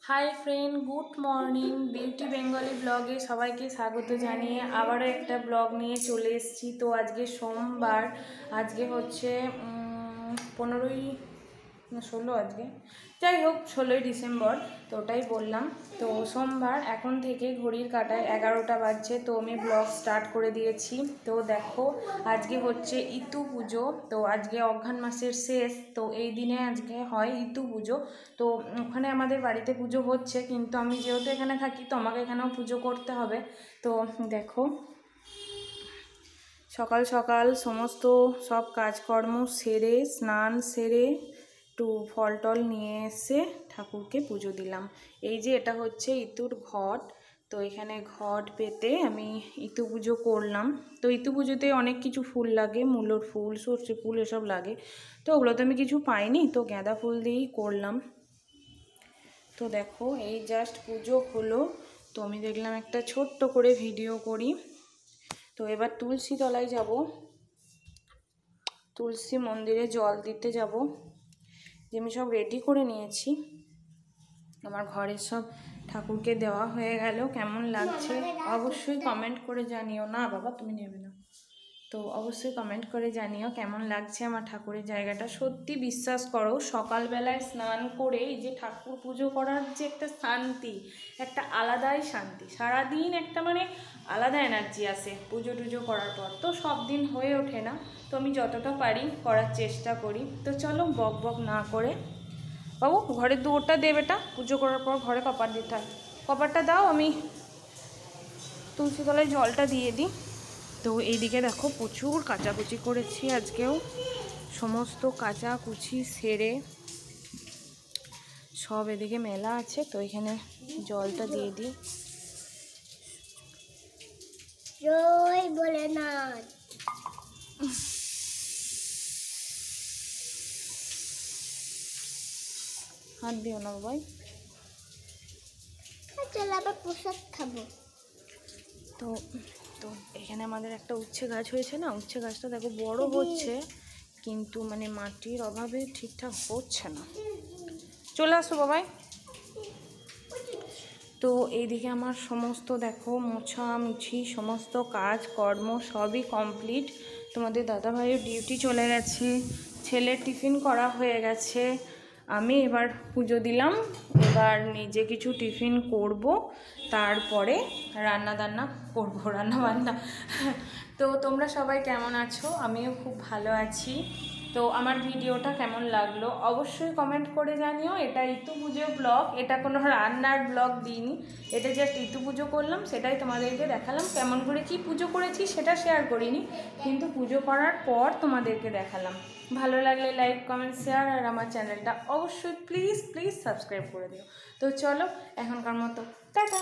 Hi friend, good morning. Beauty Bengali ব্লগে সবাইকে স্বাগত জানিয়ে আবারও একটা ব্লগ নিয়ে চলে এসেছি। তো আজকে সোমবার, আজকে হচ্ছে 15ই না 16, আজকে যাই হোক 16ই ডিসেম্বর। তো ওটাই বললাম। তো সোমবার, এখন থেকে ঘড়ির কাঁটায় 11টা বাজছে। তো আমি ব্লগ স্টার্ট করে দিয়েছি। তো দেখো, আজকে হচ্ছে ইতু পুজো। তো আজকে অঘ্রাণ মাসের শেষ, তো এই দিনে আজকে হয় ইতু পুজো। তো ওখানে আমাদের বাড়িতে পুজো হচ্ছে, কিন্তু আমি যেহেতু এখানে থাকি তো আমাকে এখানেও পুজো করতে হবে। তো দেখো, সকাল সকাল সমস্ত সব কাজকর্ম সেরে, স্নান সেরে, একটু ফল টল নিয়ে এসে ঠাকুরকে পুজো দিলাম। এই যে এটা হচ্ছে ইতুর ঘট। তো এখানে ঘট পেতে আমি ইতু পুজো করলাম। তো ইতু পুজোতে অনেক কিছু ফুল লাগে, মূলোর ফুল, সর্ষে ফুল এসব লাগে। তো ওগুলো তো আমি কিছু পাইনি, তো গাঁদা ফুল দিয়েই করলাম। তো দেখো, এই জাস্ট পুজো হলো। তো আমি দেখলাম একটা ছোট্ট করে ভিডিও করি। তো এবার তুলসী তলায় যাব, তুলসী মন্দিরে জল দিতে যাব। যে আমি সব রেডি করে নিয়েছি, আমার ঘরের সব ঠাকুরকে দেওয়া হয়ে গেল। কেমন লাগছে অবশ্যই কমেন্ট করে জানিও। না বাবা, তুমি নেবে না। তো অবশ্যই কমেন্ট করে জানিও কেমন লাগছে আমার ঠাকুরের জায়গাটা। সত্যি বিশ্বাস করো, সকালবেলায় স্নান করে এই যে ঠাকুর পুজো করার যে একটা শান্তি, একটা আলাদাই শান্তি। সারাদিন একটা আলাদা এনার্জি আসে পুজো টুজো করার পর। তো সব দিন হয়ে ওঠে না, তো আমি যতটা পারি করার চেষ্টা করি। তো চলো বক বক না করে, বাবু ঘরের দুয়ারটা দে বেটা, পুজো করার পর ঘরে কপার দিতে হয়। কপারটা দাও, আমি তুলসী তলায় জলটা দিয়ে দিই। তো এইদিকে দেখো, প্রচুর কাচাকুচি করেছি আজকেও। সমস্ত কাচাকুচি সেরে সব এদিকে মেলা আছে। তো এখানে জলটা দিয়ে দিই। জয় ভোলেনাথ। হাত দিও না বাবাই, আবার প্রসাদ খাবো। তো তো এখানে আমাদের একটা উচ্ছে গাছ হয়েছে না, উচ্ছে গাছটা দেখো বড় হচ্ছে, কিন্তু মাটির অভাবে ঠিকঠাক হচ্ছে না। চলে আসো বাবাই। তো এইদিকে আমার সমস্ত দেখো মোছামুছি সমস্ত কাজ কর্ম সবই কমপ্লিট। তোমাদের দাদাভাইয়ের ডিউটি চলে গেছে, ছেলের টিফিন করা হয়ে গেছে। আমি এবার পুজো দিলাম, এবার নিজে কিছু টিফিন করব, তারপরে রান্না বান্না। তো তোমরা সবাই কেমন আছো? আমিও খুব ভালো আছি। তো আমার ভিডিওটা কেমন লাগলো অবশ্যই কমেন্ট করে জানিও। এটা ইতু পুজো ব্লগ, এটা কোনো রান্নার ব্লগ দিইনি, এটা জাস্ট ইতু পুজো করলাম সেটাই তোমাদেরকে দেখালাম। কেমন করে কি পুজো করেছি সেটা শেয়ার করিনি, কিন্তু পুজো করার পর তোমাদেরকে দেখালাম। ভালো লাগলে লাইক কমেন্ট শেয়ার, আর আমার চ্যানেলটা অবশ্যই প্লিজ প্লিজ সাবস্ক্রাইব করে দিও। তো চলো এখনকার মতো টাটা।